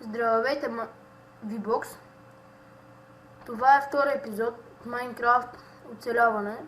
Здравейте, VBOX. Това е втори епизод от Minecraft оцеляване.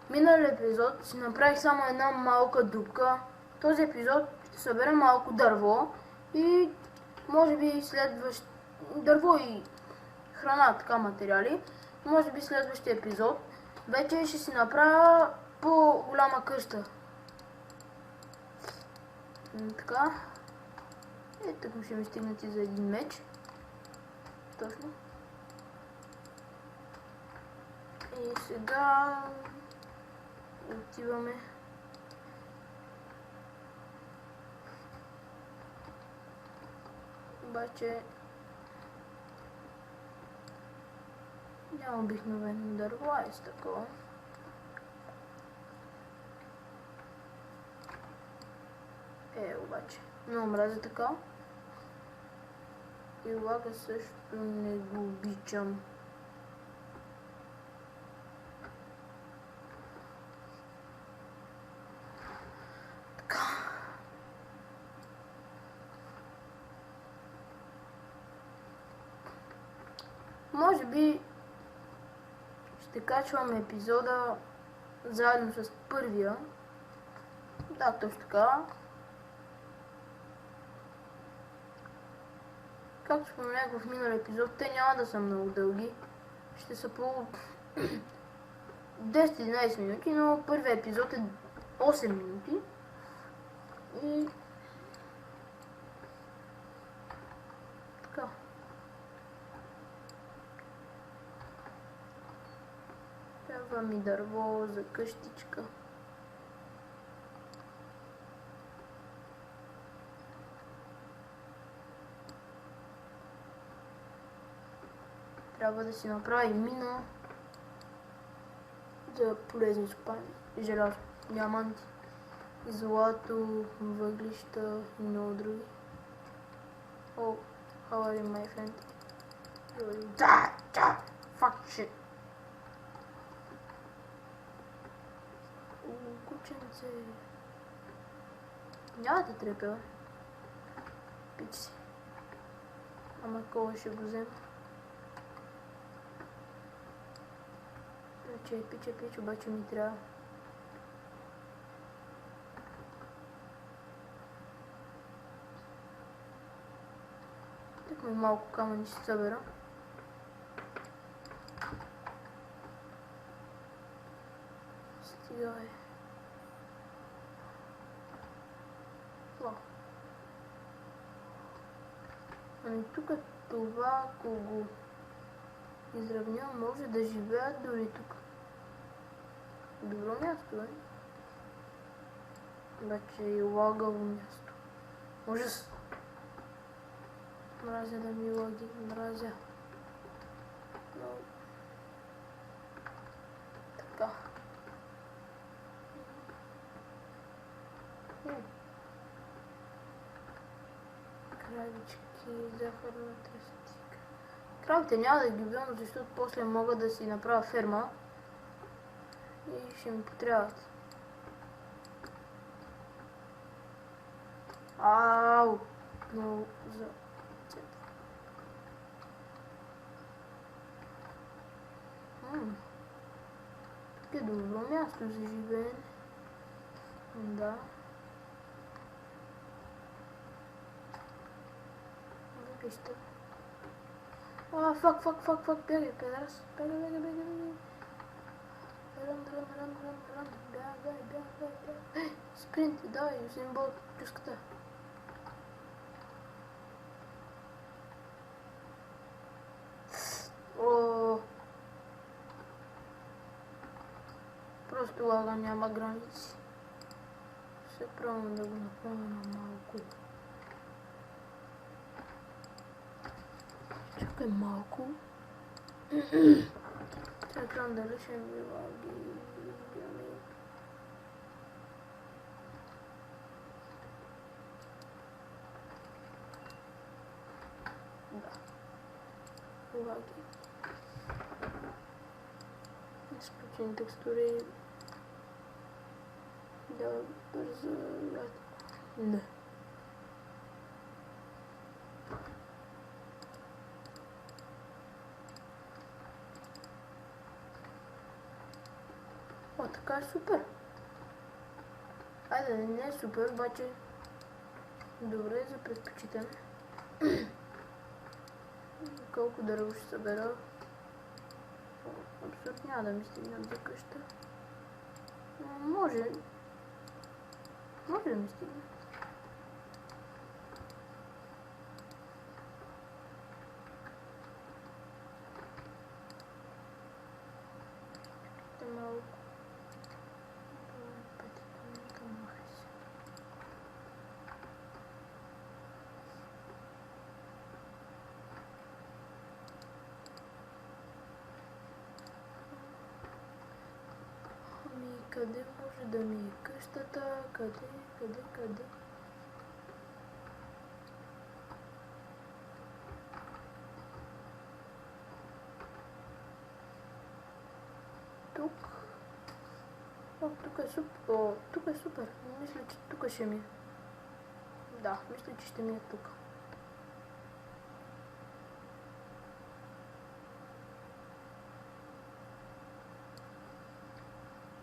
Миналия епизод си направих само една малка дупка. Този епизод ще събера малко дърво и може би следващ дърво и храна, така материали. Може би следващия епизод вече ще си направя по-голяма къща. Така. Тук ще ми стигнат и за един меч. Точно. И сега отиваме. Обаче няма обикновено дърво, а е с такова. Обаче много мразя така. И лага също не го обичам. Така. Може би ще качвам епизода заедно с първия. Да, точно така. Както споменах в миналия епизод, те няма да са много дълги. Ще са по 10-11 минути, но първият епизод е 8 минути. И така. Трябва ми дърво за къщичка. Трябва да си направя и мина за полезни изкопаеми. Желязо, диаманти, злато, въглища и много други. О, how are you, my friend? Да, fuck shit. Кученце. Няма да трепя. Пич си. Ама кола ще го взема. Пич, обаче ми трябва. Така малко камъни ще събера. Стига е. Ами тук това, ако го изравня, може да живеят дори тук. Добро място е. Обаче е лагаво място. Ужас. Мразя да ми лаги, мразя. Но... така. Кравички, захарна тръстика. Кравите няма да ги убивам, защото после мога да си направя ферма. И ще ми потребват. Ау! Много за цвета. Тук е добро място за живеене. Да. Въглища. Фак, бягай, педарас. Бягай. Ран, бягай. Спринт, давай, Юсейн Болт, пуската. О, просто лага няма граници. Ще пробвам да го направя на малко. Чакай малко. Чакам дали ще ми лаги. Да. Лаги. Изключени текстури. Да, бързо. Не. това е супер. Айде, не е супер, обаче добре е за предпочитане. Колко дърво ще събера? Абсолютно няма да ми стигнат за къща. Но може да ми стигне. Малко. Къде може да ми е къщата? Къде? Тук. О, тук е супер. О, тук е супер. Мисля, че тук ще ми е. Да, мисля, че ще ми е тук.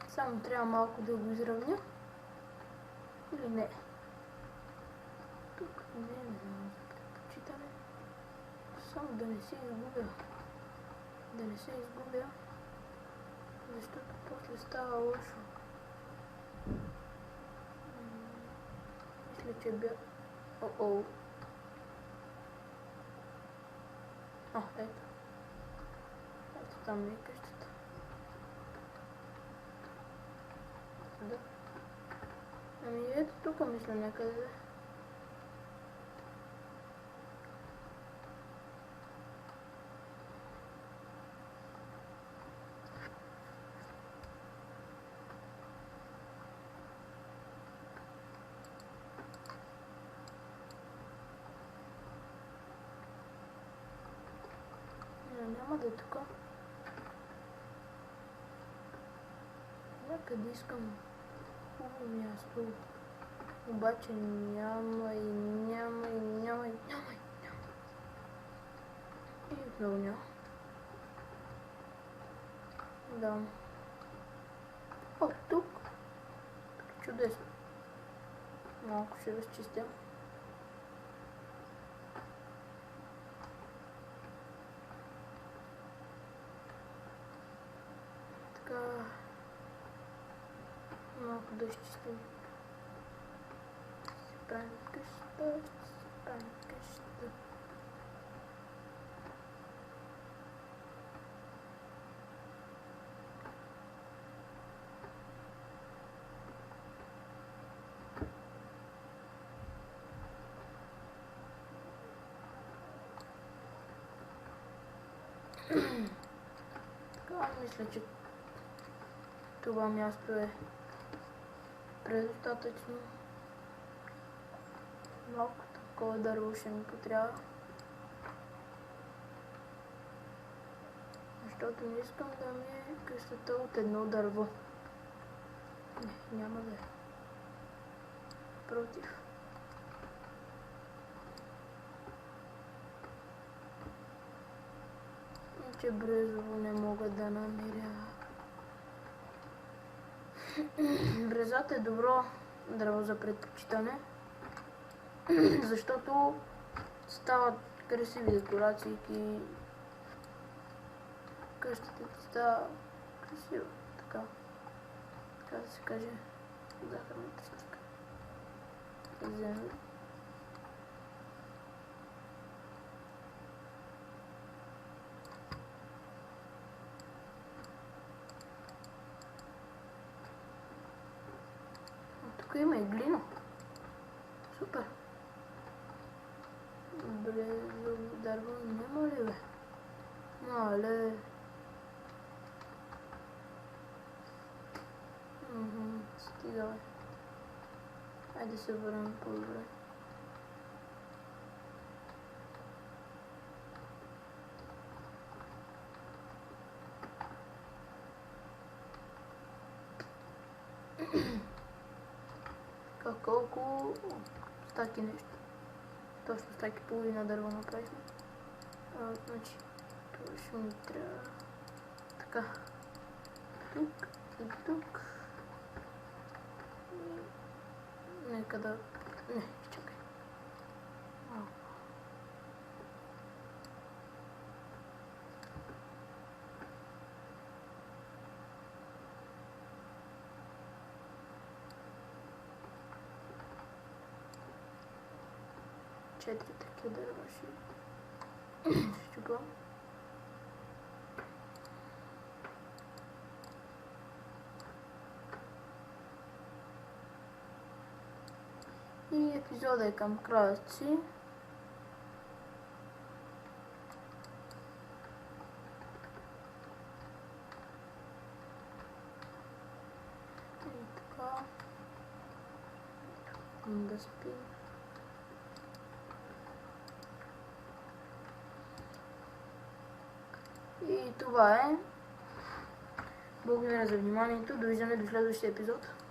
Само трябва малко да го изравня. Или не? Тук не знам за предпочитане. Само да не се изгубя. Защото после става лошо. Мисля, че бях... О-о. Ето. Ето там е къщата. Да. Ами ето тук мисля някъде. Няма да е тук. Някъде искам хубаво място. Обаче няма. И отново няма. Да. О, тук. Чудесно. Малко ще разчистя. Така. Малко да изчистим. Правим къща. Така, мисля, че това място е предостатъчно. Малко такова дърво ще ми потрябва. Защото не искам да ми е къщата от едно дърво. Не, няма да е. Против. Че брезово не мога да намеря. Брезата е добро дърво за предпочитане, защото стават красиви декорации и къщата ти става красива, така да се каже, захарната сладка. Земя. Тук има и глина. Супер. Брезово дърво няма ли бе? Мале. Стига бе. Хайде се върнем по-добре. Колко стаки нещо. Точно стаки половина дърво направихме. Значи, това ще ми трябва така. Тук и тук. Нека да... Не, чакай. Четири такива дърва ще щупа. И епизода е към края си. И така. Да спи. И това е. Благодаря за вниманието. Довиждане до следващия епизод.